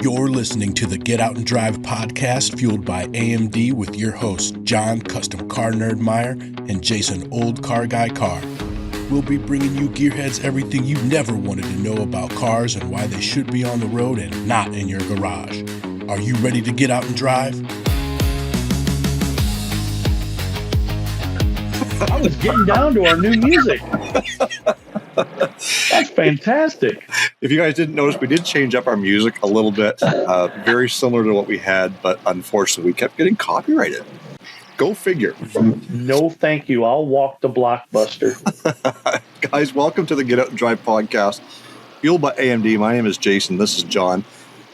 You're listening to the Get Out and Drive podcast, fueled by AMD, with your hosts, John, Custom Car Nerd Meyer, and Jason, Old Car Guy Carr. We'll be bringing you gearheads everything you never wanted to know about cars and why they should be on the road and not in your garage. Are you ready to get out and drive? I was getting down to our new music. That's fantastic. If you guys didn't notice, we did change up our music a little bit, very similar to what we had, but unfortunately we kept getting copyrighted. Go figure. No, thank you. I'll walk the Blockbuster. Guys, welcome to the Get Out and Drive podcast, fueled by AMD. My name is Jason. This is John.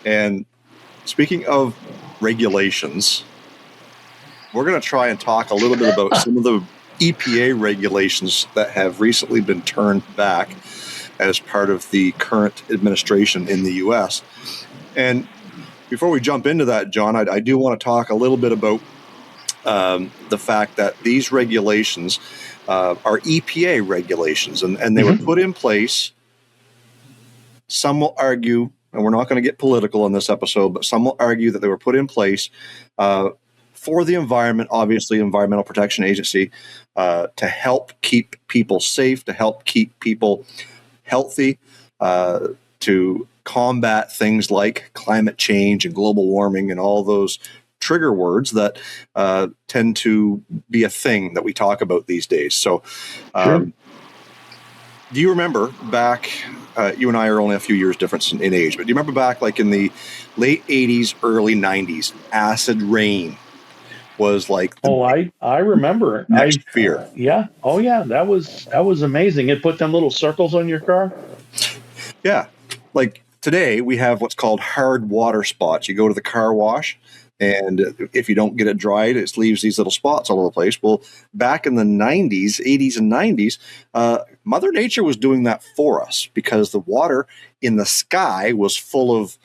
And speaking of regulations, we're going to try and talk a little bit about some of the EPA regulations that have recently been turned back as part of the current administration in the U.S. And before we jump into that, John, I do want to talk a little bit about the fact that these regulations are EPA regulations, and they were put in place. Some will argue, and we're not going to get political in this episode, but some will argue that they were put in place for the environment, obviously, Environmental Protection Agency, to help keep people safe, to help keep people healthy, to combat things like climate change and global warming and all those trigger words that tend to be a thing that we talk about these days. So Sure. Do you remember back, you and I are only a few years difference in age, but do you remember back like in the late 80s, early 90s, acid rain was like I remember. next fear. Yeah. Oh yeah, that was amazing. It put them little circles on your car. Yeah. Like today we have what's called hard water spots. You go to the car wash, and if you don't get it dried, it leaves these little spots all over the place. Well, back in the 90s, 80s and 90s, Mother Nature was doing that for us because the water in the sky was full of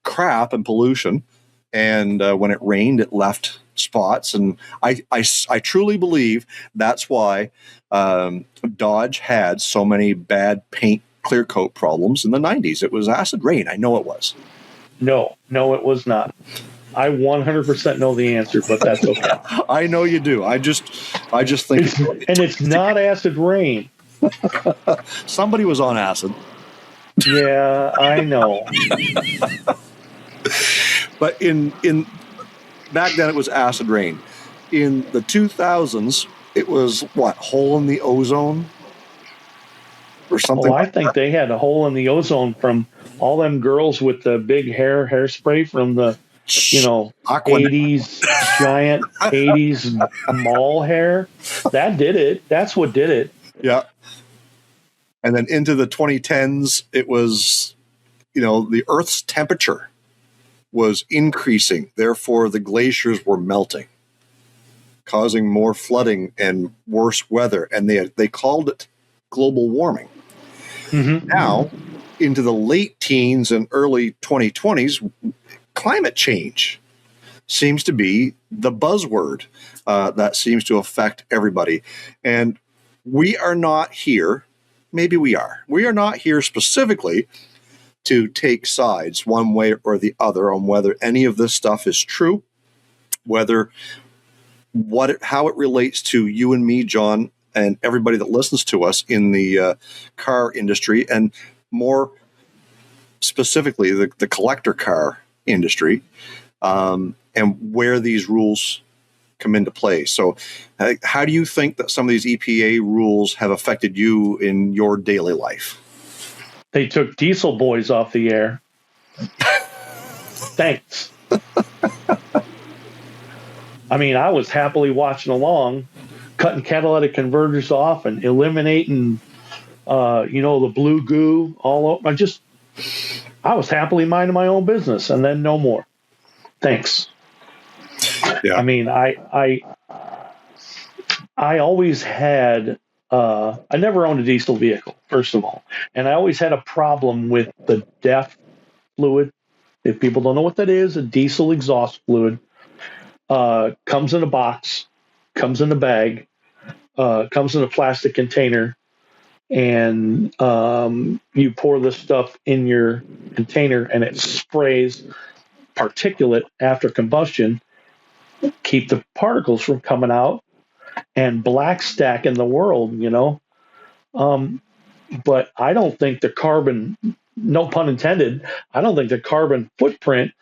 crap and pollution. And when it rained, it left spots. And I truly believe that's why Dodge had so many bad paint clear coat problems in the 90s. It was acid rain. I know it was. No, it was not. I 100% know the answer, but that's okay. I know you do. I just think and it's not acid rain. somebody was on acid. Yeah, I know. But in back then it was acid rain. In the 2000s, it was what, hole in the ozone or something. Oh, I think they had a hole in the ozone from all them girls with the big hairspray from the, Aqua. 80s giant 80s mall hair. That did it. That's what did it. Yeah. And then into the 2010s, it was, the Earth's temperature was increasing. Therefore, the glaciers were melting, causing more flooding and worse weather. And they called it global warming. Mm-hmm. Now, into the late teens and early 2020s, climate change seems to be the buzzword that seems to affect everybody. And we are not here, maybe we are not here specifically to take sides one way or the other on whether any of this stuff is true, how it relates to you and me, John, and everybody that listens to us in the car industry, and more specifically the collector car industry, and where these rules come into play. So how do you think that some of these EPA rules have affected you in your daily life? They took Diesel Boys off the air. Thanks. I mean, I was happily watching along, cutting catalytic converters off and eliminating, the blue goo all over. I was happily minding my own business, and then no more. Thanks. Yeah. I mean, I always had. I never owned a diesel vehicle, first of all, and I always had a problem with the DEF fluid. If people don't know what that is, a diesel exhaust fluid comes in a box, comes in a bag, comes in a plastic container, and you pour this stuff in your container and it sprays particulate after combustion, keep the particles from coming out and black stack in the world, but I don't think the carbon, no pun intended, I don't think the carbon footprint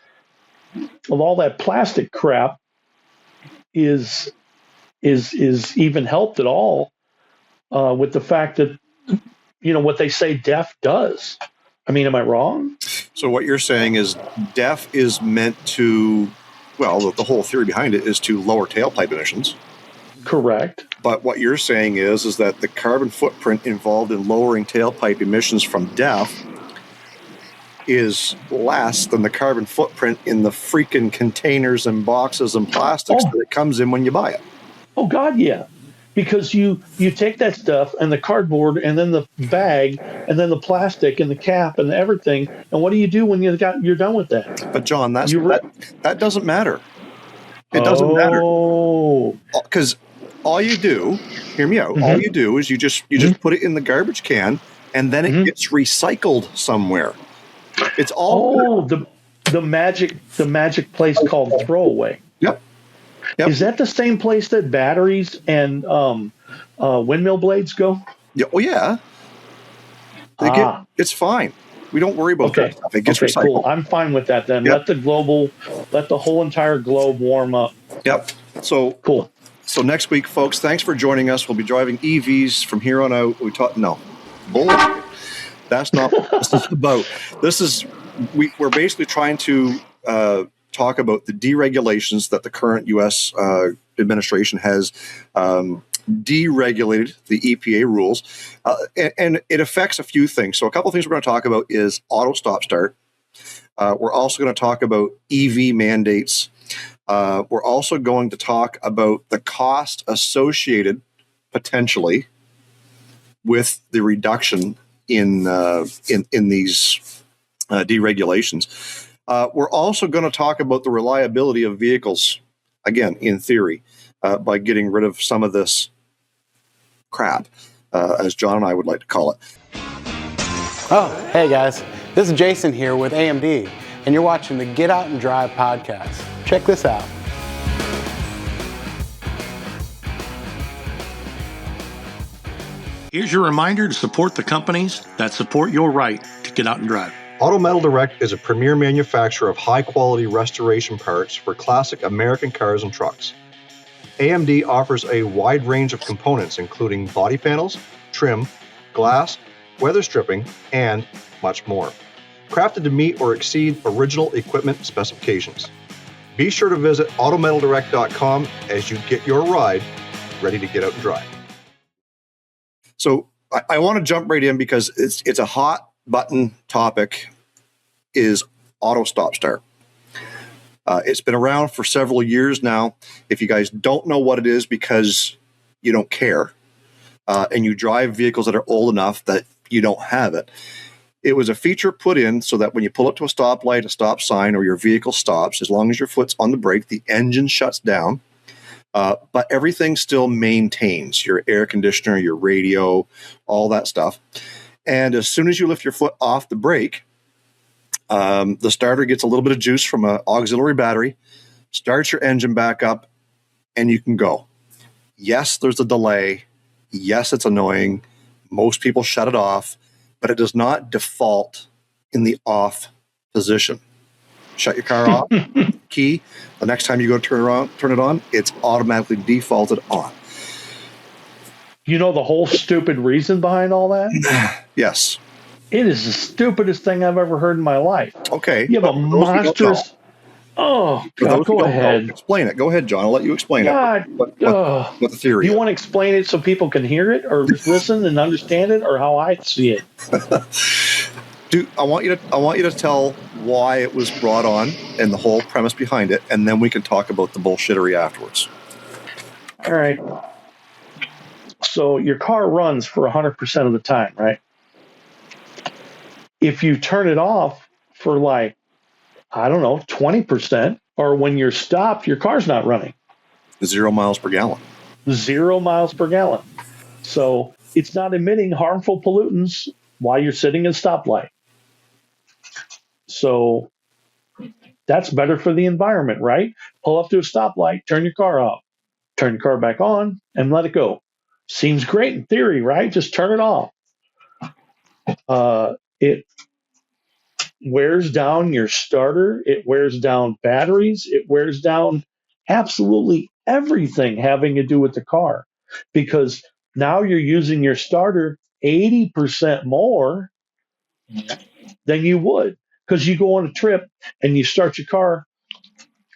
of all that plastic crap is even helped at all with the fact that what they say DEF does. I mean, am I wrong? So what you're saying is DEF is meant to, well, the whole theory behind it is to lower tailpipe emissions. Correct. But what you're saying is that the carbon footprint involved in lowering tailpipe emissions from DEF is less than the carbon footprint in the freaking containers and boxes and plastics that it comes in when you buy it. Oh, God, yeah. Because you take that stuff and the cardboard and then the bag and then the plastic and the cap and everything, and what do you do when you're done with that? But John, that doesn't matter. It doesn't matter. Because all you do, hear me out. Mm-hmm. All you do is you just put it in the garbage can and then it gets recycled somewhere. It's all the magic place called throwaway. Yep. Is that the same place that batteries and windmill blades go? Yeah. Oh, yeah. It's fine. We don't worry about that stuff. It gets recycled. Cool. I'm fine with that then. Yep. Let the whole entire globe warm up. Yep. So cool. So next week, folks, thanks for joining us. We'll be driving EVs from here on out. Bullshit. That's not what this is about. We're basically trying to talk about the deregulations that the current U.S. Administration has deregulated the EPA rules, and it affects a few things. So a couple of things we're going to talk about is auto stop start. We're also going to talk about EV mandates. We're also going to talk about the cost associated potentially with the reduction in these deregulations. We're also going to talk about the reliability of vehicles, again, in theory, by getting rid of some of this crap, as John and I would like to call it. Oh, hey guys, this is Jason here with AMD, and you're watching the Get Out and Drive podcast. Check this out. Here's your reminder to support the companies that support your right to get out and drive. Auto Metal Direct is a premier manufacturer of high-quality restoration parts for classic American cars and trucks. AMD offers a wide range of components including body panels, trim, glass, weather stripping, and much more, crafted to meet or exceed original equipment specifications. Be sure to visit autometaldirect.com as you get your ride ready to get out and drive. So I want to jump right in because it's a hot button topic, is auto stop start. It's been around for several years now. If you guys don't know what it is because you don't care, and you drive vehicles that are old enough that you don't have it, it was a feature put in so that when you pull up to a stoplight, a stop sign, or your vehicle stops, as long as your foot's on the brake, the engine shuts down. But everything still maintains your air conditioner, your radio, all that stuff. And as soon as you lift your foot off the brake, the starter gets a little bit of juice from an auxiliary battery, starts your engine back up, and you can go. Yes, there's a delay. Yes, it's annoying. Most people shut it off, but it does not default in the off position. Shut your car off, key. The next time you go to turn it on, it's automatically defaulted on. You know the whole stupid reason behind all that? Yes. It is the stupidest thing I've ever heard in my life. Okay. You have a monstrous... Oh, God, go ahead. Explain it. Go ahead, John. I'll let you explain it. What the theory is. Do you want to explain it so people can hear it or listen and understand it, or how I see it? I want you to tell why it was brought on and the whole premise behind it, and then we can talk about the bullshittery afterwards. All right. So your car runs for 100% of the time, right? If you turn it off for 20%, or when you're stopped, your car's not running. 0 miles per gallon. 0 miles per gallon. So it's not emitting harmful pollutants while you're sitting at a stoplight. So that's better for the environment, right? Pull up to a stoplight, turn your car off, turn your car back on, and let it go. Seems great in theory, right? Just turn it off. It wears down your starter, it wears down batteries, it wears down absolutely everything having to do with the car, because now you're using your starter 80% more than you would, because you go on a trip and you start your car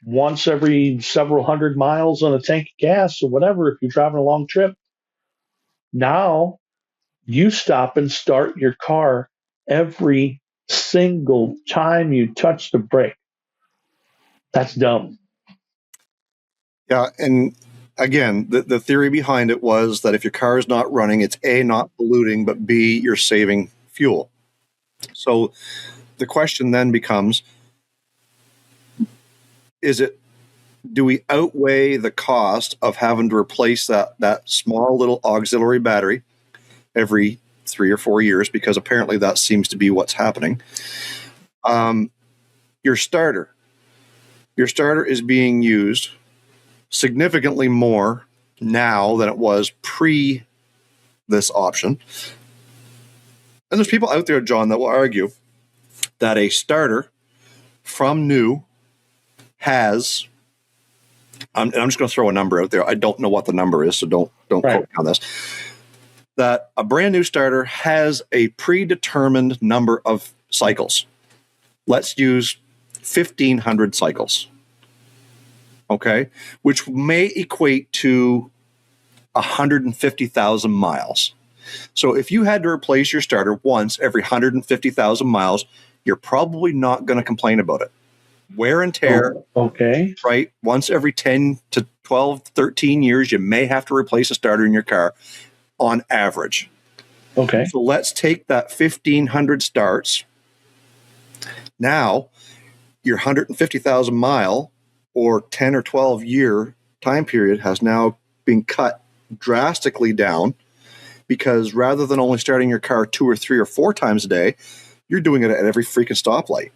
once every several hundred miles on a tank of gas or whatever. If you're driving a long trip, now you stop and start your car every single time you touch the brake. That's dumb. Yeah, and again, the theory behind it was that if your car is not running, it's A, not polluting, but B, you're saving fuel. So the question then becomes, do we outweigh the cost of having to replace that small little auxiliary battery every 3 or 4 years, because apparently that seems to be what's happening? Your starter is being used significantly more now than it was pre this option. And there's people out there, John, that will argue that a starter from new has, I'm just going to throw a number out there. I don't know what the number is, so don't quote me on this. That a brand new starter has a predetermined number of cycles. Let's use 1,500 cycles. Okay, which may equate to 150,000 miles. So if you had to replace your starter once every 150,000 miles, you're probably not going to complain about it. Wear and tear, okay, right? Once every 10 to 12, 13 years, you may have to replace a starter in your car on average. Okay. So let's take that 1,500 starts. Now, your 150,000 mile or 10 or 12 year time period has now been cut drastically down, because rather than only starting your car 2 or 3 or 4 times a day, you're doing it at every freaking stoplight.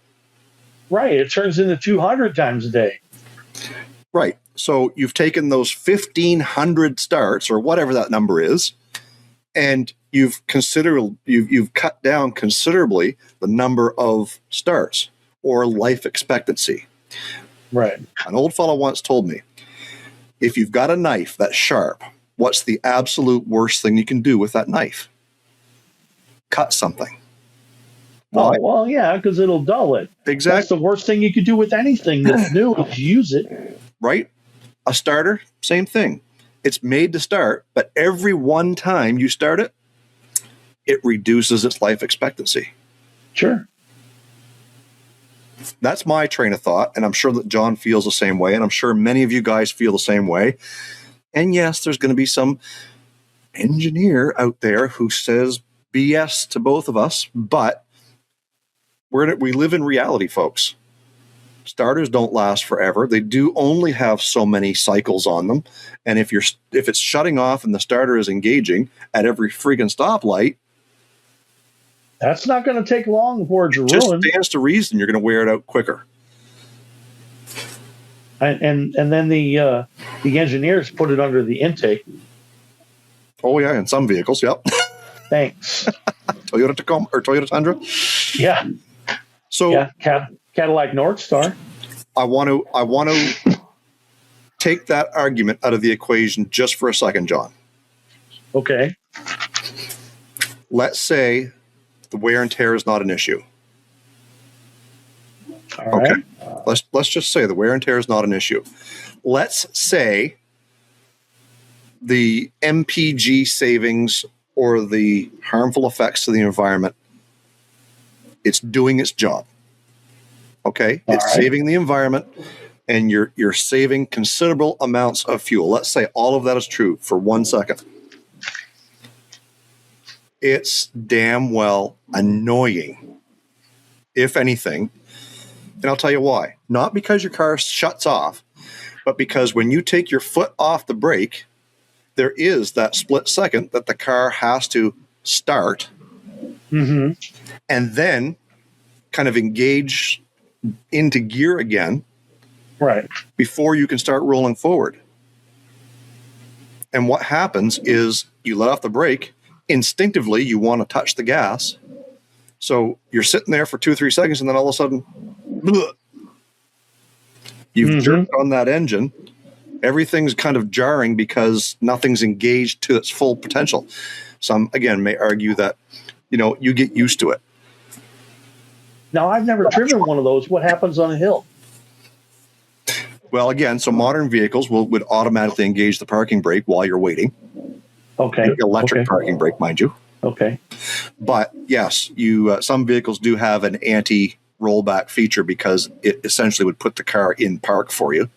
Right. It turns into 200 times a day. Right. So you've taken those 1,500 starts or whatever that number is, and you've cut down considerably the number of starts or life expectancy. Right. An old fellow once told me, if you've got a knife that's sharp, what's the absolute worst thing you can do with that knife? Cut something. Why? Oh, well, yeah, because it'll dull it. Exactly. That's the worst thing you could do with anything that's new is use it. Right? A starter, same thing. It's made to start, but every one time you start it, it reduces its life expectancy. Sure. That's my train of thought, and I'm sure that John feels the same way, and I'm sure many of you guys feel the same way. And yes, there's going to be some engineer out there who says BS to both of us, but we live in reality, folks. Starters don't last forever. They do only have so many cycles on them, and if it's shutting off and the starter is engaging at every freaking stoplight, that's not going to take long before it's just ruined. stands to reason you're going to wear it out quicker. And then the engineers put it under the intake. Oh yeah, in some vehicles, yep. Thanks. Toyota Tacoma or Toyota Tundra. Yeah. So yeah, Cadillac Northstar. I want to take that argument out of the equation just for a second, John. Okay. Let's say the wear and tear is not an issue. All right. Okay. Let's just say the wear and tear is not an issue. Let's say the MPG savings or the harmful effects to the environment, it's doing its job. Okay? It's saving the environment, and you're saving considerable amounts of fuel. Let's say all of that is true for 1 second. It's damn well annoying, if anything. And I'll tell you why. Not because your car shuts off, but because when you take your foot off the brake there is that split second that the car has to start and then kind of engage into gear again, right, before you can start rolling forward. And what happens is you let off the brake, instinctively you want to touch the gas. So you're sitting there for 2 or 3 seconds, and then all of a sudden, bleh, you've jerked on that engine. Everything's kind of jarring because nothing's engaged to its full potential. Some, again, may argue that, you get used to it. Now, I've never driven one of those. What happens on a hill? Well, again, so modern vehicles would automatically engage the parking brake while you're waiting. Okay. Electric parking brake, mind you. Okay. But yes, some vehicles do have an anti-rollback feature because it essentially would put the car in park for you.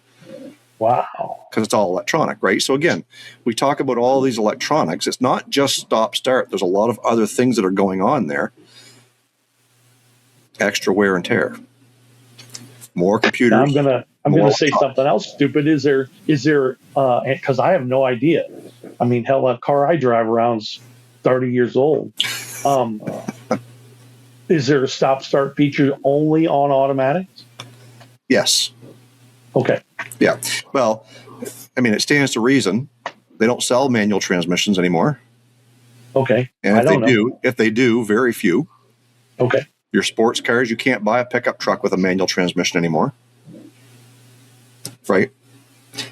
Wow. Because it's all electronic, right? So again, we talk about all these electronics. It's not just stop-start. There's a lot of other things that are going on there. Extra wear and tear. More computers. Now I'm gonna say something else stupid. Is there because I have no idea. I mean, hell, that car I drive around's 30 years old. Is there a stop-start feature only on automatics? Yes. Okay. Yeah. Well, I mean, it stands to reason they don't sell manual transmissions anymore. Okay. And if they do, very few. Okay. Your sports cars, you can't buy a pickup truck with a manual transmission anymore. Right?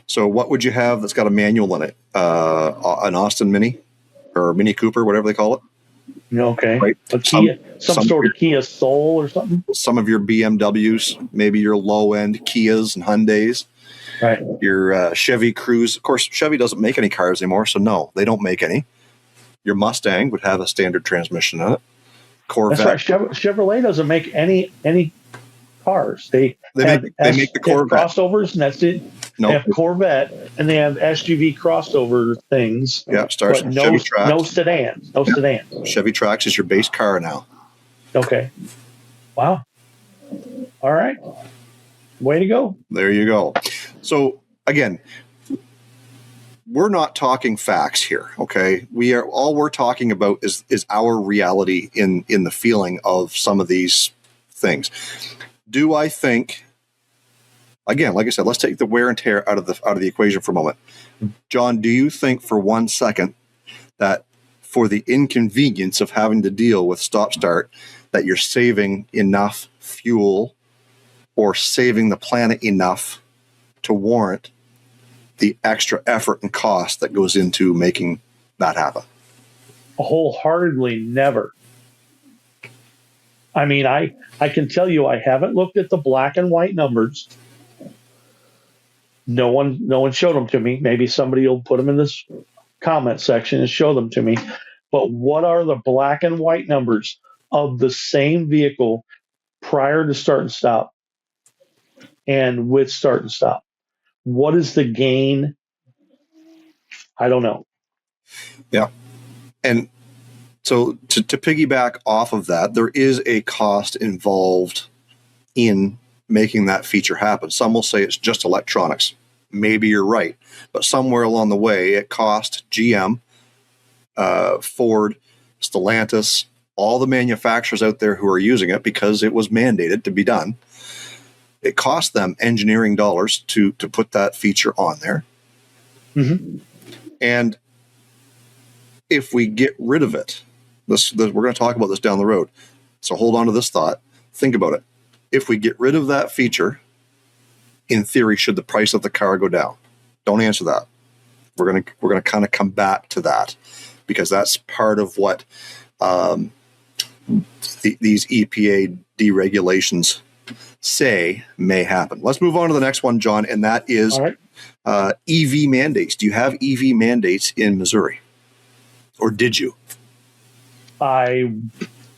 So what would you have that's got a manual in it? An Austin Mini or Mini Cooper, whatever they call it. Okay. Right? A Kia, some sort of Kia Soul or something? Some of your BMWs, maybe your low-end Kias and Hyundais. Right. Your Chevy Cruze. Of course, Chevy doesn't make any cars anymore, so no, they don't make any. Your Mustang would have a standard transmission in it. Corvette. That's right. Chevrolet doesn't make any cars. They make the Corvette crossovers, and that's it. They have Corvette and they have SUV crossover things. Yeah, starts with Chevy Trax. No sedans. No sedans. Chevy Trax is your base car now. Okay. Wow. All right. Way to go. There you go. So again, we're not talking facts here, okay? We're talking about is our reality in the feeling of some of these things. Do I think, again, like I said, let's take the wear and tear out of the equation for a moment. John, do you think for 1 second that for the inconvenience of having to deal with stop-start, that you're saving enough fuel or saving the planet enough to warrant the extra effort and cost that goes into making that happen? Wholeheartedly never. I mean, I can tell you I haven't looked at the black and white numbers. No one showed them to me. Maybe somebody will put them in this comment section and show them to me. But what are the black and white numbers of the same vehicle prior to start and stop and with start and stop? What is the gain? I don't know. Yeah. And so to piggyback off of that, there is a cost involved in making that feature happen. Some will say it's just electronics. Maybe you're right. But somewhere along the way, it cost GM, Ford, Stellantis, all the manufacturers out there who are using it because it was mandated to be done. It cost them engineering dollars to put that feature on there. Mm-hmm. And if we get rid of it, we're going to talk about this down the road. So hold on to this thought. Think about it. If we get rid of that feature, in theory, should the price of the car go down? Don't answer that. We're going to kind of come back to that because that's part of what these EPA deregulations say may happen. Let's move on to the next one, John, and that is EV mandates. Do you have EV mandates in Missouri? Or did you? I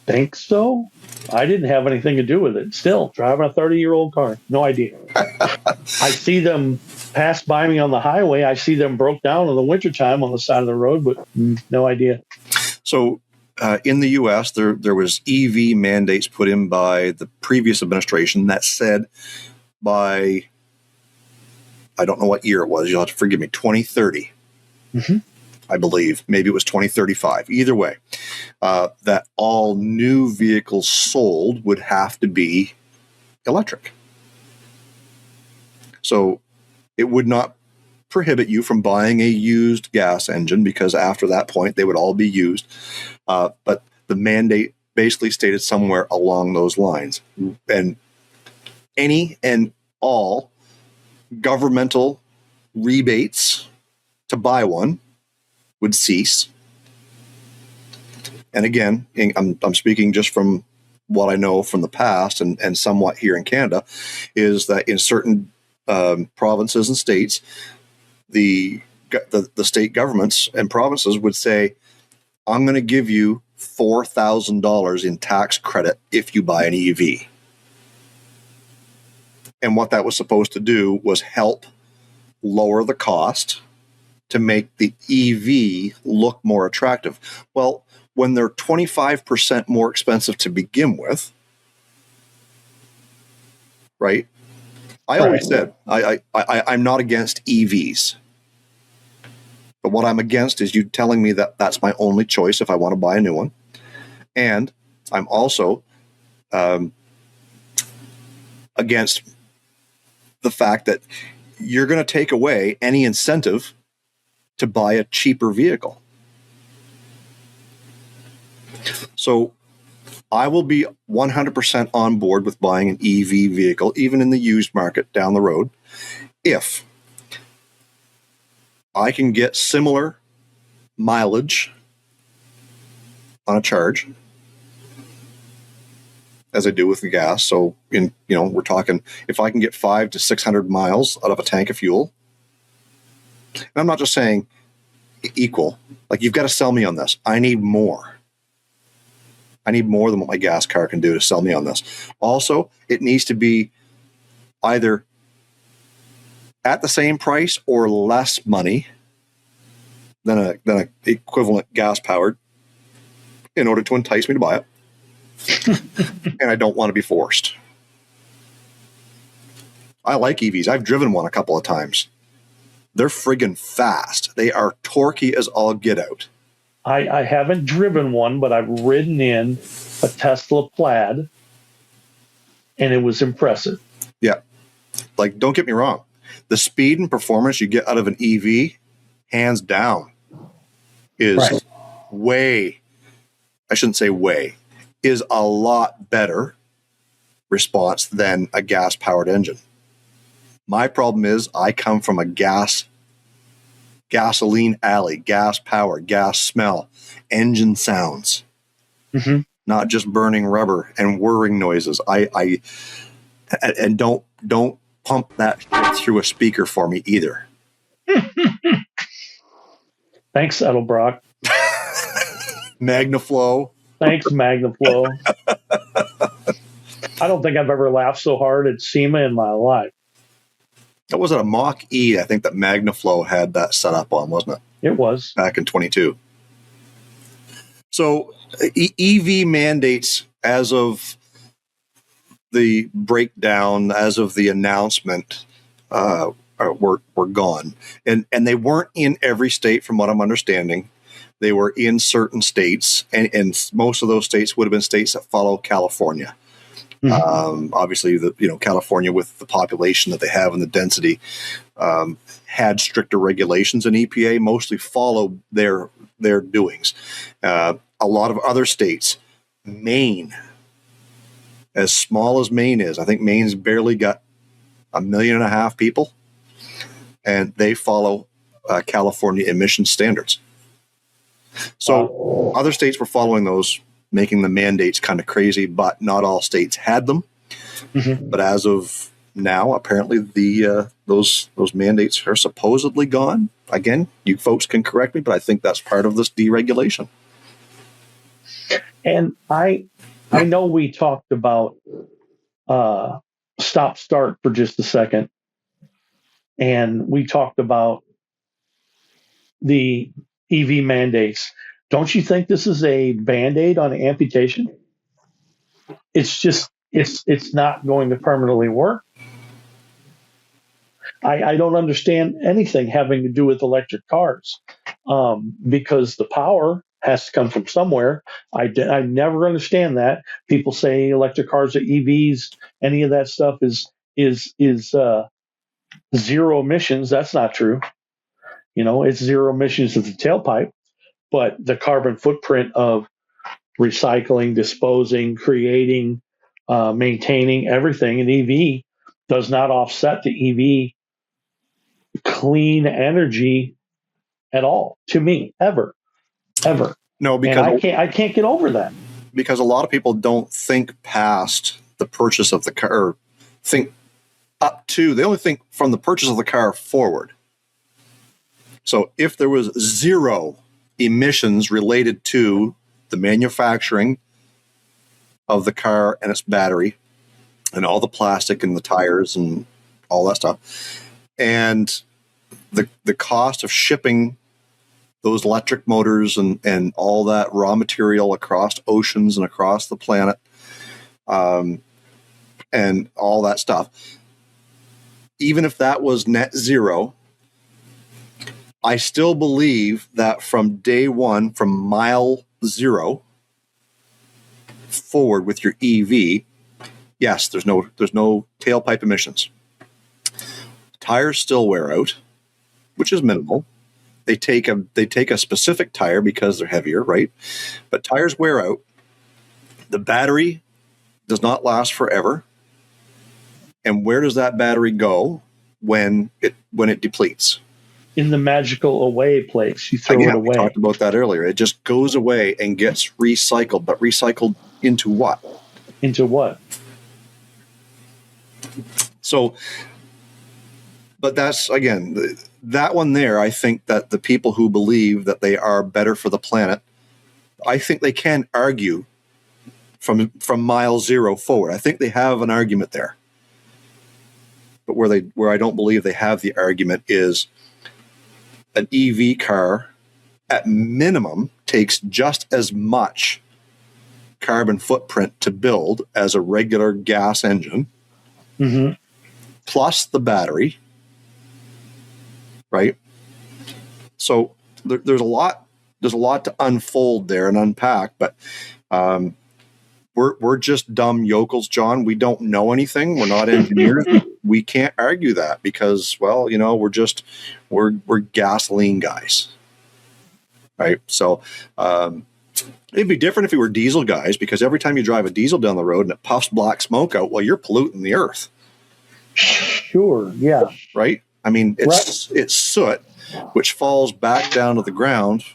think so. I didn't have anything to do with it. Still, driving a 30-year-old car. No idea. I see them pass by me on the highway. I see them broke down in the wintertime on the side of the road, but no idea. So in the U.S., there was EV mandates put in by the previous administration that said by, I don't know what year it was, you'll have to forgive me, 2030, I believe. Maybe it was 2035. Either way, that all new vehicles sold would have to be electric. So it would not prohibit you from buying a used gas engine, because after that point they would all be used. But the mandate basically stated somewhere along those lines. And any and all governmental rebates to buy one would cease. And again, I'm speaking just from what I know from the past and somewhat here in Canada, is that in certain provinces and states, the state governments and provinces would say, I'm going to give you $4,000 in tax credit if you buy an EV. And what that was supposed to do was help lower the cost to make the EV look more attractive. Well, when they're 25% more expensive to begin with, right? I always said I'm not against EVs. But what I'm against is you telling me that that's my only choice if I want to buy a new one. And I'm also against the fact that you're going to take away any incentive to buy a cheaper vehicle. So I will be 100% on board with buying an EV vehicle, even in the used market down the road, if I can get similar mileage on a charge as I do with the gas. So we're talking, if I can get 500 to 600 miles out of a tank of fuel, and I'm not just saying equal, like you've got to sell me on this. I need more. I need more than what my gas car can do to sell me on this. Also, it needs to be either at the same price or less money than a equivalent gas powered in order to entice me to buy it. And I don't want to be forced. I like EVs. I've driven one a couple of times. They're friggin' fast. They are torquey as all get out. I haven't driven one, but I've ridden in a Tesla Plaid, and it was impressive. Yeah. Like, don't get me wrong. The speed and performance you get out of an EV, hands down, is way, I shouldn't say way, is a lot better response than a gas-powered engine. My problem is I come from a gasoline alley, gas power, gas smell, engine sounds, not just burning rubber and whirring noises. And don't pump that shit through a speaker for me either. Thanks, Edelbrock. Magnaflow. Thanks, Magnaflow. I don't think I've ever laughed so hard at SEMA in my life. That was a Mach-E, I think, that Magnaflow had that set up on, wasn't it? It was. Back in 22. So EV mandates, as of the breakdown, as of the announcement, were gone. And they weren't in every state, from what I'm understanding. They were in certain states, and most of those states would have been states that follow California. Obviously, California, with the population that they have and the density, had stricter regulations, and EPA mostly followed their doings. A lot of other states, Maine, as small as Maine is, I think Maine's barely got 1.5 million people, and they follow California emission standards. So other states were following those, making the mandates kind of crazy, but not all states had them. But as of now, apparently those mandates are supposedly gone. Again, you folks can correct me, but I think that's part of this deregulation. And I know we talked about stop-start for just a second, and we talked about the EV mandates. Don't you think this is a Band-Aid on amputation? It's just, it's not going to permanently work. I don't understand anything having to do with electric cars. because the power has to come from somewhere. I never understand that. People say electric cars are EVs. Any of that stuff is zero emissions. That's not true. It's zero emissions at the tailpipe, but the carbon footprint of recycling, disposing, creating, maintaining everything an EV does not offset the EV clean energy at all to me, ever. No, And because I can't get over that. because a lot of people don't think past the purchase of the car, or think up to, they only think from the purchase of the car forward. So if there was zero emissions related to the manufacturing of the car and its battery and all the plastic and the tires and all that stuff, and the cost of shipping those electric motors and all that raw material across oceans and across the planet, and all that stuff, even if that was net zero, I still believe that from day one, from mile zero forward with your EV, yes, there's no tailpipe emissions. Tires still wear out, which is minimal. They take a specific tire because they're heavier, right? But tires wear out. The battery does not last forever. And where does that battery go when it depletes? In the magical away place, you throw it away. We talked about that earlier. It just goes away and gets recycled, but recycled into what? Into what? So, but that's, again, that one there, I think that the people who believe that they are better for the planet, I think they can argue from mile zero forward. I think they have an argument there. But where I don't believe they have the argument is an EV car at minimum takes just as much carbon footprint to build as a regular gas engine, plus the battery, right? So there's a lot to unfold there and unpack, but we're just dumb yokels, John. We don't know anything. We're not engineers. We can't argue that because, well, we're gasoline guys, right? So it'd be different if we were diesel guys, because every time you drive a diesel down the road and it puffs black smoke out, well, you're polluting the earth. Sure, yeah. Right? I mean, it's soot, which falls back down to the ground,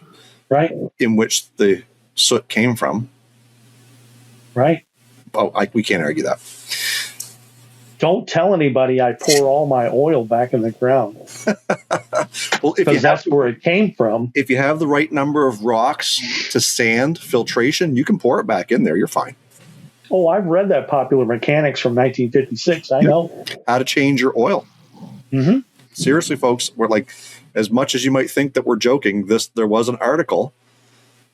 right, in which the soot came from. Right. Oh, we can't argue that. Don't tell anybody I pour all my oil back in the ground. Well, because that's where it came from. If you have the right number of rocks to sand filtration, you can pour it back in there. You're fine. Oh, I've read that Popular Mechanics from 1956. I know how to change your oil. Mm-hmm. Seriously, folks, we're like, as much as you might think that we're joking, there was an article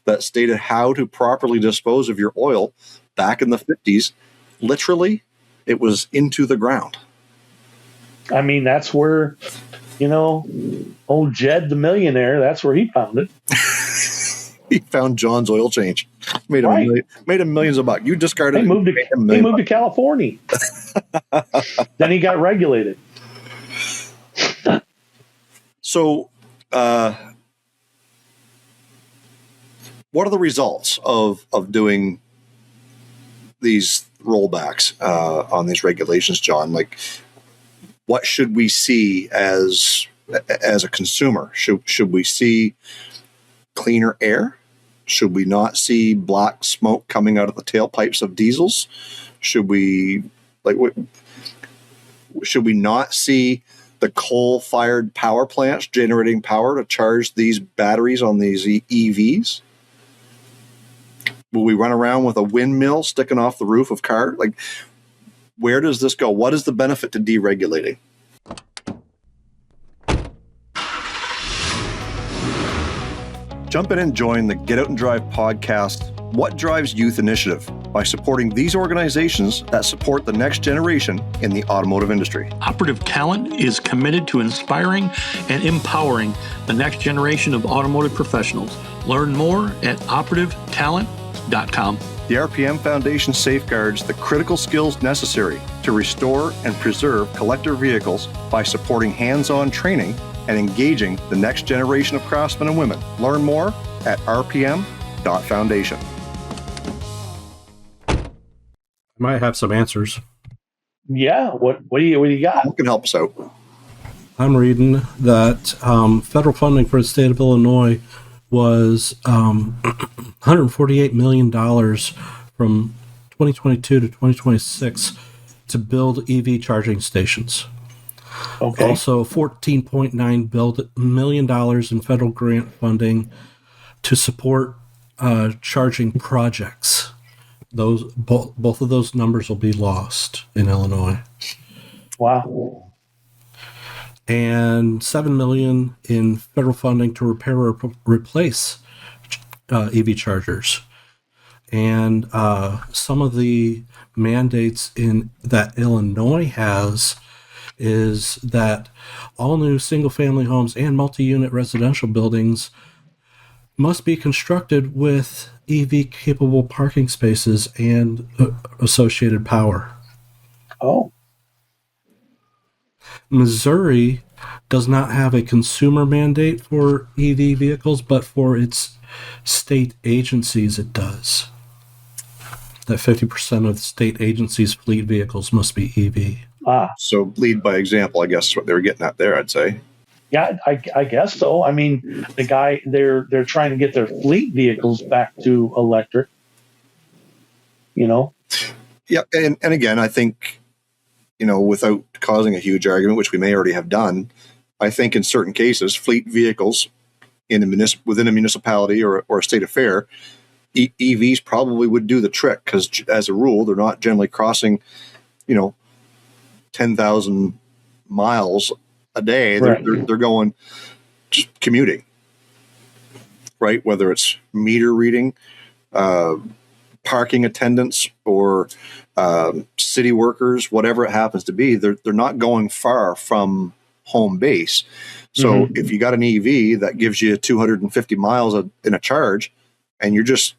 that stated how to properly dispose of your oil back in the 50s. Literally, it was into the ground. I mean, that's where, old Jed the millionaire, that's where he found it. He found John's oil change. Made him millions of bucks. You discarded it. He moved to California. Then he got regulated. So, what are the results of doing these rollbacks on these regulations, John? Like, what should we see as a consumer? Should we see cleaner air? Should we not see black smoke coming out of the tailpipes of diesels? Should we not see the coal-fired power plants generating power to charge these batteries on these EVs? Will we run around with a windmill sticking off the roof of cars? Like, where does this go? What is the benefit to deregulating? Jump in and join the Get Out and Drive podcast What Drives Youth Initiative by supporting these organizations that support the next generation in the automotive industry. Operative Talent is committed to inspiring and empowering the next generation of automotive professionals. Learn more at operativetalent.com. The RPM Foundation safeguards the critical skills necessary to restore and preserve collector vehicles by supporting hands-on training and engaging the next generation of craftsmen and women. Learn more at rpm.foundation. Might have some answers. Yeah. What do you got? Who can help us out? I'm reading that federal funding for the state of Illinois was $148 million from 2022 to 2026 to build EV charging stations. Okay. Also, $14.9 million in federal grant funding to support charging projects. Those both of those numbers will be lost in Illinois. Wow. And $7 million in federal funding to repair or replace EV chargers. And some of the mandates that Illinois has is that all new single-family homes and multi-unit residential buildings must be constructed with EV-capable parking spaces and associated power. Oh. Missouri does not have a consumer mandate for EV vehicles, but for its state agencies it does. That 50% of state agencies' fleet vehicles must be EV. So lead by example, I guess is what they were getting at there, I'd say. Yeah, I guess so. I mean, they're trying to get their fleet vehicles back to electric. Yeah, and again, I think, without causing a huge argument, which we may already have done, I think in certain cases, fleet vehicles within a municipality or a state affair, EVs probably would do the trick because, as a rule, they're not generally crossing, 10,000 miles a day. Right. They're going just commuting, right? Whether it's meter reading, parking attendants, or city workers, whatever it happens to be, they're not going far from home base. So if you got an EV that gives you 250 miles in a charge, and you're just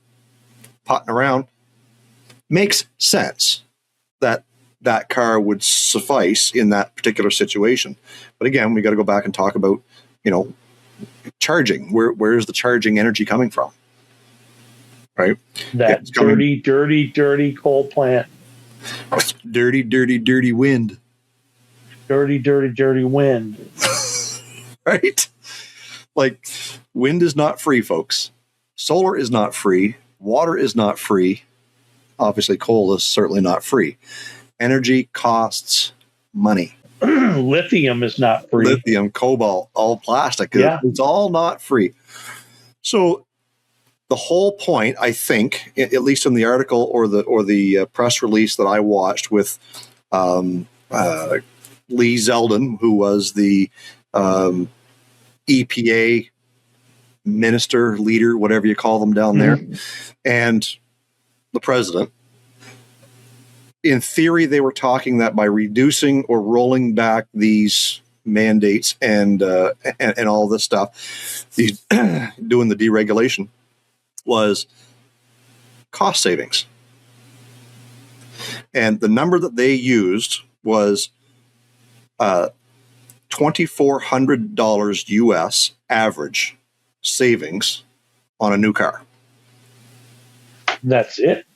potting around, makes sense that car would suffice in that particular situation. But again, we got to go back and talk about, charging. Where is the charging energy coming from? Right? That dirty coal plant. Dirty wind. Dirty wind. Right? Like, wind is not free, folks. Solar is not free. Water is not free. Obviously, coal is certainly not free. Energy costs money. Lithium is not free. Lithium, cobalt, all plastic. Yeah. It's all not free. So the whole point, I think, at least in the article or the press release that I watched with Lee Zeldin, who was the EPA minister, leader, whatever you call them down there, and the president, in theory, they were talking that by reducing or rolling back these mandates and all this stuff, doing the deregulation, was cost savings. And the number that they used was $2,400 US average savings on a new car. That's it.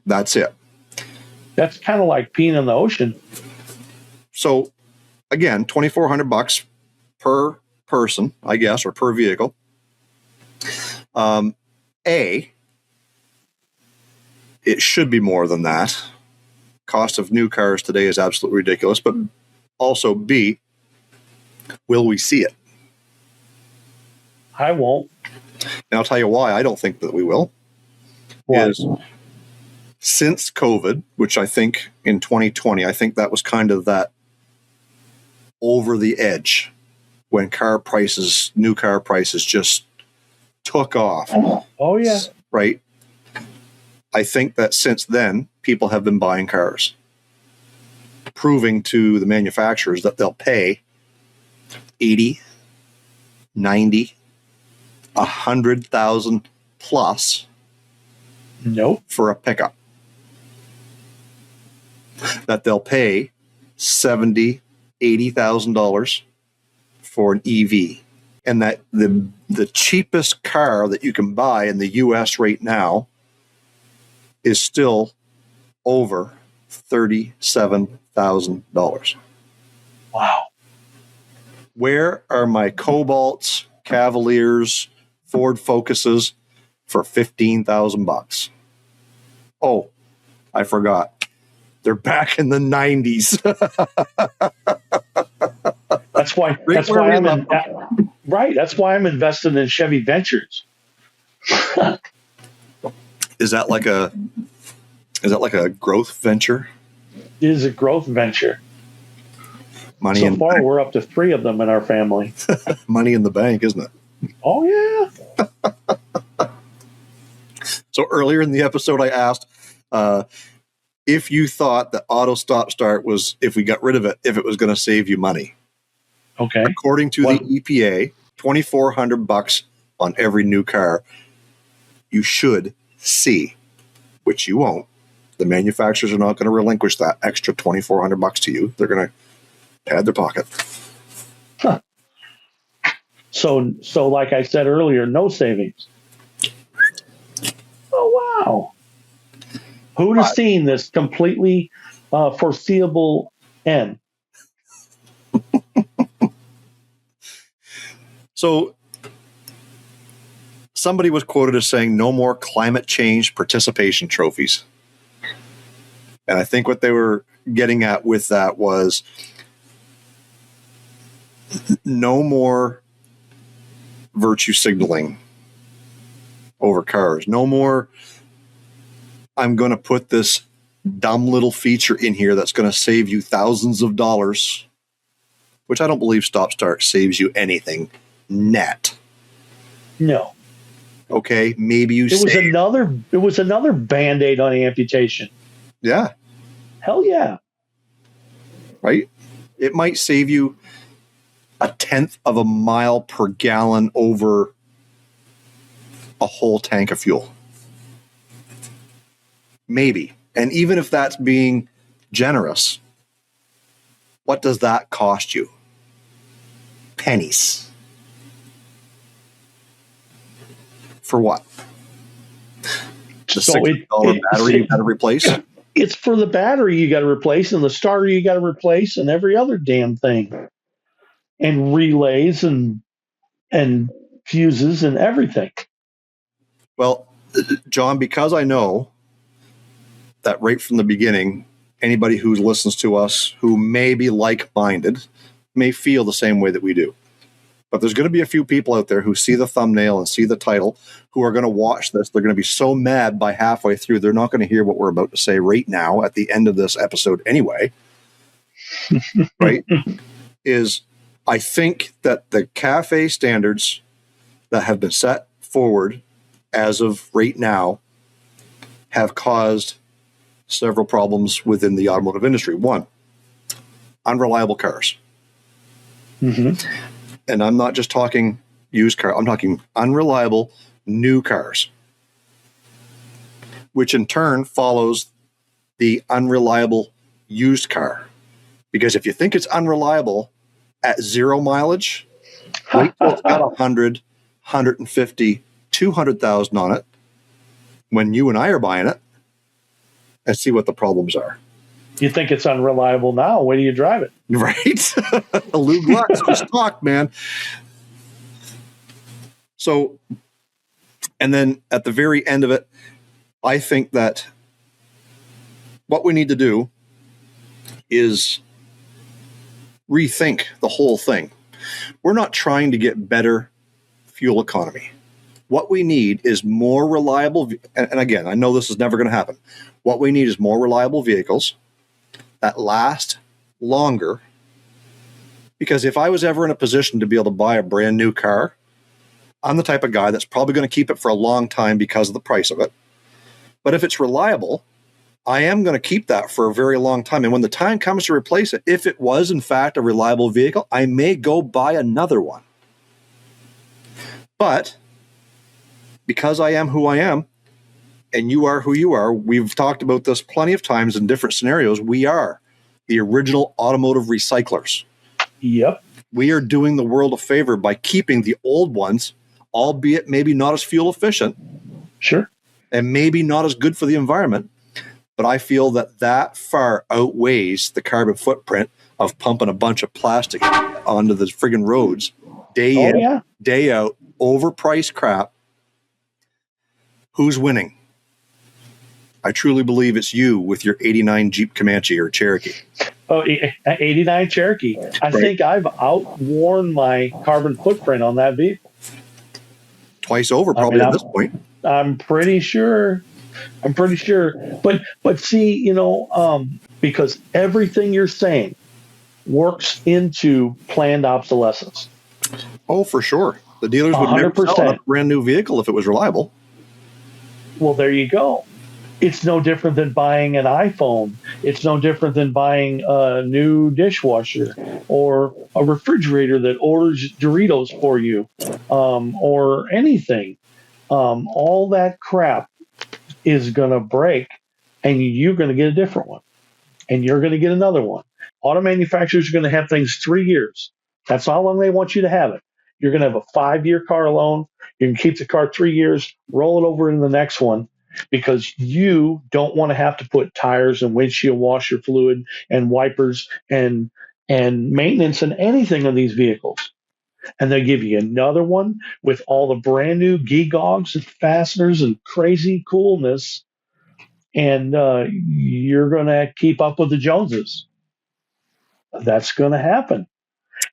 That's it. That's kind of like peeing in the ocean. So again, $2,400 per person, I guess, or per vehicle. It should be more than that. Cost of new cars today is absolutely ridiculous. But also, B, will we see it? I won't. And I'll tell you why I don't think that we will. Why? Is since COVID, which I think in 2020, I think that was kind of that over the edge when new car prices just took off. Oh yeah. right? I think that since then, people have been buying cars, proving to the manufacturers that they'll pay 80, 90, 100,000 plus Nope. for a pickup. That they'll pay $70,000, $80,000 for an EV. And that the cheapest car that you can buy in the US right now is still over $37,000. Wow. Where are my Cobalts, Cavaliers, Ford Focuses for $15,000? Oh, I forgot. They're back in the 90s. That's why. That's why I'm in, right. That's why I'm invested in Chevy Ventures. Is that like a growth venture? It is a growth venture. Money So in far, we're up to 3 of them in our family. money in the bank, isn't it? Oh yeah. So earlier in the episode, I asked if you thought that auto stop start was, if we got rid of it, if it was going to save you money. Okay. According to the EPA, $2,400 on every new car. You should see, which you won't. The manufacturers are not going to relinquish that extra $2,400 to you. They're going to pad their pocket. Huh. So like I said earlier, no savings. Oh wow! Who'd have seen this completely foreseeable end? So somebody was quoted as saying, "No more climate change participation trophies." And I think what they were getting at with that was no more virtue signaling over cars. No more, I'm going to put this dumb little feature in here that's going to save you thousands of dollars, which I don't believe Stop Start saves you anything net. No. Okay, maybe you It was another Band-Aid on amputation. Yeah. Hell yeah. Right? It might save you 1/10 of a mile per gallon over a whole tank of fuel. Maybe. And even if that's being generous, what does that cost you? Pennies. For what? The $6 battery you got to replace? It's for the battery you got to replace, and the starter you got to replace, and every other damn thing, and relays and fuses and everything. Well, John, because I know that right from the beginning, anybody who listens to us who may be like-minded may feel the same way that we do. But there's going to be a few people out there who see the thumbnail and see the title who are going to watch this. They're going to be so mad by halfway through, they're not going to hear what we're about to say right now at the end of this episode anyway. Right? I think that the CAFE standards that have been set forward as of right now have caused several problems within the automotive industry. One, unreliable cars. Mm-hmm. And I'm not just talking used car. I'm talking unreliable new cars, which in turn follows the unreliable used car. Because if you think it's unreliable at 0 mileage, wait till it's got 100, 150, 200,000 on it when you and I are buying it and see what the problems are. You think it's unreliable now? Where do you drive it? Right? A lube Lux was stock, man. So, and then at the very end of it, I think that what we need to do is rethink the whole thing. We're not trying to get better fuel economy. What we need is more reliable, and again, I know this is never going to happen. What we need is more reliable vehicles that last longer. Because if I was ever in a position to be able to buy a brand new car, I'm the type of guy that's probably going to keep it for a long time because of the price of it. But if it's reliable, I am going to keep that for a very long time. And when the time comes to replace it, if it was in fact a reliable vehicle, I may go buy another one. But because I am who I am, and you are who you are, we've talked about this plenty of times in different scenarios, we are the original automotive recyclers. Yep. We are doing the world a favor by keeping the old ones, albeit maybe not as fuel efficient. Sure. And maybe not as good for the environment. But I feel that far outweighs the carbon footprint of pumping a bunch of plastic onto the friggin' roads day in, day out, overpriced crap. Who's winning? I truly believe it's you with your 89 Jeep Comanche or Cherokee. Oh, 89 Cherokee. I think I've outworn my carbon footprint on that vehicle. Twice over, probably at this point. I'm pretty sure. But see, because everything you're saying works into planned obsolescence. Oh, for sure. The dealers would 100%. never sell a brand new vehicle if it was reliable. Well, there you go. It's no different than buying an iPhone. It's no different than buying a new dishwasher or a refrigerator that orders Doritos for you, or anything. All that crap is going to break, and you're going to get a different one, and you're going to get another one. Auto manufacturers are going to have things 3 years. That's how long they want you to have it. You're going to have a 5-year car loan. You can keep the car 3 years, roll it over into the next one, because you don't want to have to put tires and windshield washer fluid and wipers and maintenance and anything on these vehicles. And they give you another one with all the brand new gewgaws and fasteners and crazy coolness, and you're going to keep up with the Joneses. That's going to happen.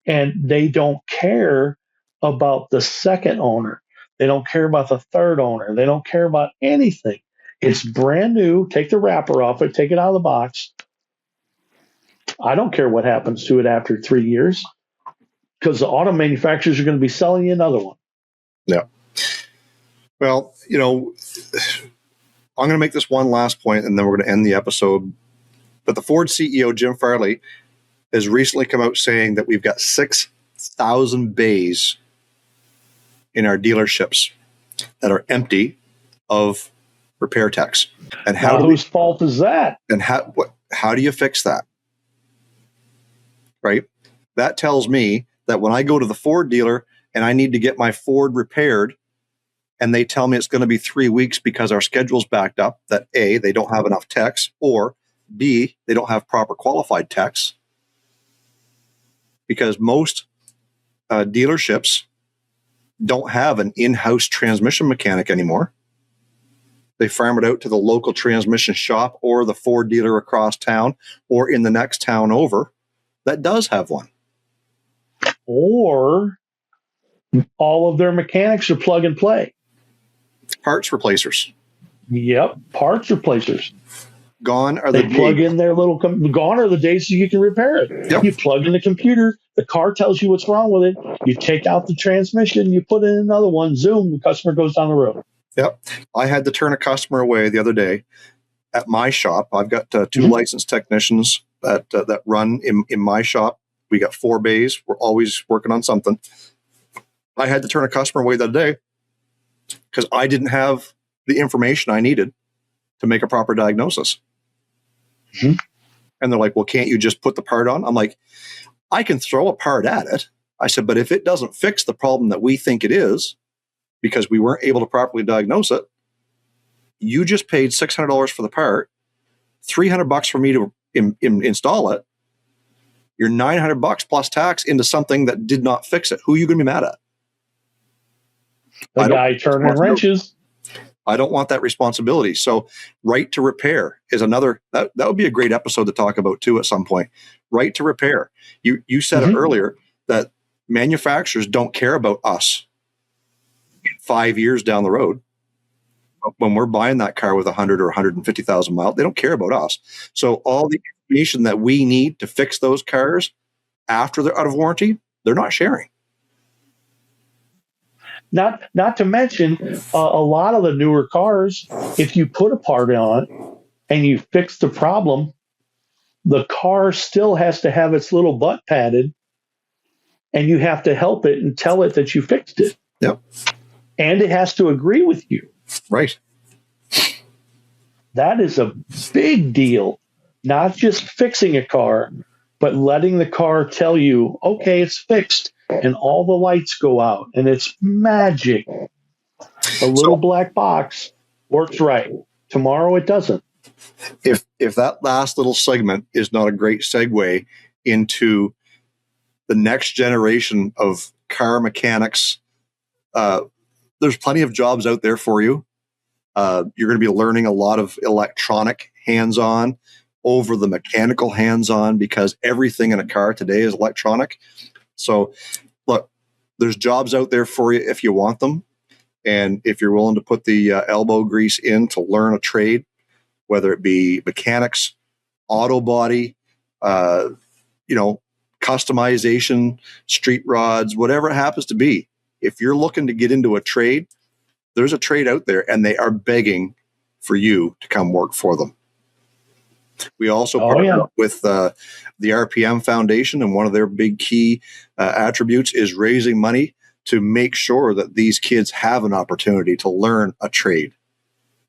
And they don't care about the second owner. They don't care about the third owner. They don't care about anything. It's brand new. Take the wrapper off it. Take it out of the box. I don't care what happens to it after 3 years, because the auto manufacturers are going to be selling you another one. Yeah. Well, I'm going to make this one last point, and then we're going to end the episode. But the Ford CEO, Jim Farley, has recently come out saying that we've got 6,000 bays in our dealerships that are empty of repair techs. And whose fault is that? And how do you fix that? Right? That tells me that when I go to the Ford dealer and I need to get my Ford repaired, and they tell me it's going to be 3 weeks because our schedule's backed up, that A, they don't have enough techs, or B, they don't have proper qualified techs. Because most dealerships don't have an in-house transmission mechanic anymore. They farm it out to the local transmission shop or the Ford dealer across town or in the next town over that does have one. Or all of their mechanics are plug and play. Parts replacers. Yep, parts replacers. Gone are they the plug days. in their little. Gone are the days so you can repair it. Yep. You plug in the computer. The car tells you what's wrong with it. You take out the transmission. You put in another one. Zoom. The customer goes down the road. Yep. I had to turn a customer away the other day at my shop. I've got 2 licensed technicians that run in my shop. We got 4 bays. We're always working on something. I had to turn a customer away the other day because I didn't have the information I needed to make a proper diagnosis. Mm-hmm. And they're like, well, can't you just put the part on? I'm like, I can throw a part at it. I said, but if it doesn't fix the problem that we think it is, because we weren't able to properly diagnose it, you just paid $600 for the part, $300 for me to install it. You're $900 plus tax into something that did not fix it. Who are you going to be mad at? The guy turning wrenches. I don't want that responsibility. So right to repair is another, that would be a great episode to talk about too at some point. Right to repair. You said it earlier that manufacturers don't care about us 5 years down the road. When we're buying that car with 100 or 150,000 miles, they don't care about us. So all the information that we need to fix those cars after they're out of warranty, they're not sharing. Not to mention a lot of the newer cars, if you put a part on it and you fix the problem, the car still has to have its little butt padded, and you have to help it and tell it that you fixed it. Yep. And it has to agree with you. Right. That is a big deal. Not just fixing a car, but letting the car tell you, okay, it's fixed, and all the lights go out, and it's magic. A little black box works right. Tomorrow it doesn't. If that last little segment is not a great segue into the next generation of car mechanics, there's plenty of jobs out there for you. You're going to be learning a lot of electronic hands-on over the mechanical hands-on, because everything in a car today is electronic. So look, there's jobs out there for you if you want them. And if you're willing to put the elbow grease in to learn a trade, whether it be mechanics, auto body, customization, street rods, whatever it happens to be. If you're looking to get into a trade, there's a trade out there, and they are begging for you to come work for them. We also partner up with the RPM Foundation, and one of their big key attributes is raising money to make sure that these kids have an opportunity to learn a trade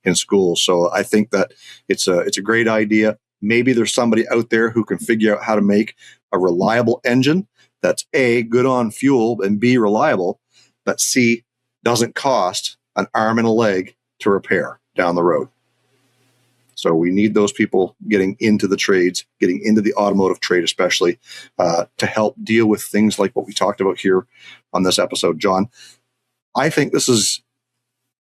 in school. So I think that it's a great idea. Maybe there's somebody out there who can figure out how to make a reliable engine that's A, good on fuel, and B, reliable, but C, doesn't cost an arm and a leg to repair down the road. So we need those people getting into the trades, getting into the automotive trade, especially to help deal with things like what we talked about here on this episode. John, I think this is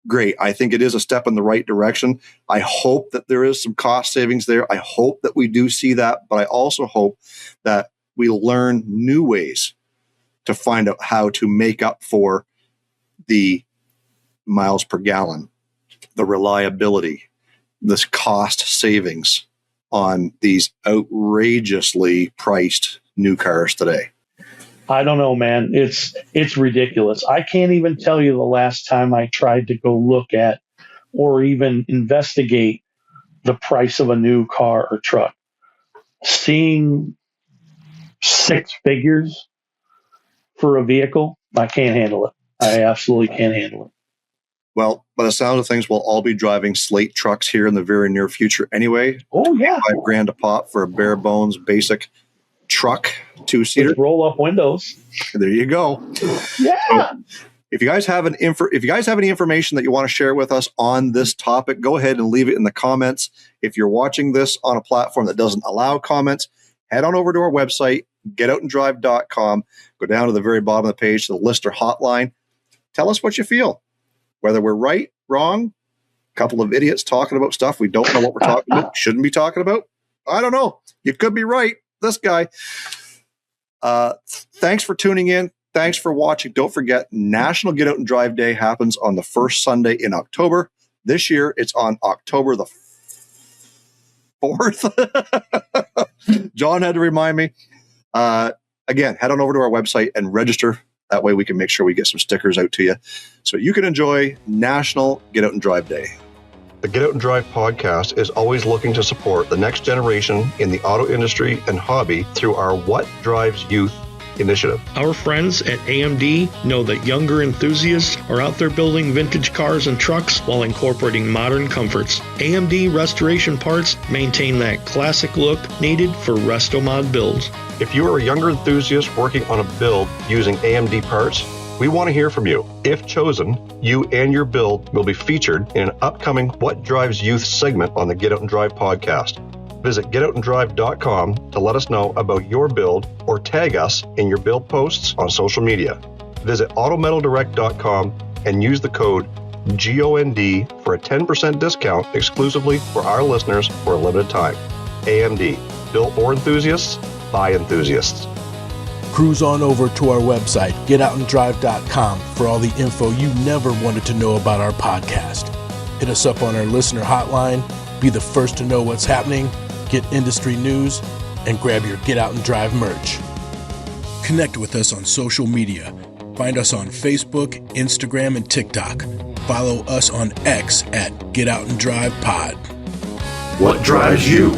great. I think it is a step in the right direction. I hope that there is some cost savings there. I hope that we do see that, but I also hope that we learn new ways to find out how to make up for the miles per gallon, the reliability, this cost savings on these outrageously priced new cars today. I don't know, man. It's ridiculous. I can't even tell you the last time I tried to go look at or even investigate the price of a new car or truck. Seeing 6 figures for a vehicle, I can't handle it. I absolutely can't handle it. Well, by the sound of things, we'll all be driving slate trucks here in the very near future anyway. Oh, yeah. $5,000 a pop for a bare bones basic truck, 2-seater. With roll up windows. There you go. Yeah. So if you guys have any information that you want to share with us on this topic, go ahead and leave it in the comments. If you're watching this on a platform that doesn't allow comments, head on over to our website, getoutanddrive.com. Go down to the very bottom of the page to the listener hotline. Tell us what you feel. Whether we're right, wrong, a couple of idiots talking about stuff we don't know what we're talking about, shouldn't be talking about. I don't know. You could be right. This guy. Thanks for tuning in. Thanks for watching. Don't forget, National Get Out and Drive Day happens on the first Sunday in October. This year, it's on October the 4th. John had to remind me. Again, head on over to our website and register. That way we can make sure we get some stickers out to you so you can enjoy National Get Out and Drive Day. The Get Out and Drive podcast is always looking to support the next generation in the auto industry and hobby through our What Drives Youth initiative. Our friends at AMD know that younger enthusiasts are out there building vintage cars and trucks while incorporating modern comforts. AMD Restoration Parts maintain that classic look needed for resto-mod builds. If you are a younger enthusiast working on a build using AMD parts, we want to hear from you. If chosen, you and your build will be featured in an upcoming What Drives Youth segment on the Get Out and Drive podcast. Visit getoutanddrive.com to let us know about your build or tag us in your build posts on social media. Visit autometaldirect.com and use the code GOND for a 10% discount exclusively for our listeners for a limited time. AMD, built for enthusiasts by enthusiasts. Cruise on over to our website, getoutanddrive.com, for all the info you never wanted to know about our podcast. Hit us up on our listener hotline, be the first to know what's happening, get industry news, and grab your Get Out and Drive merch. Connect with us on social media Find us on Facebook, Instagram, and TikTok. Follow us on X at Get Out and Drive Pod. What drives you?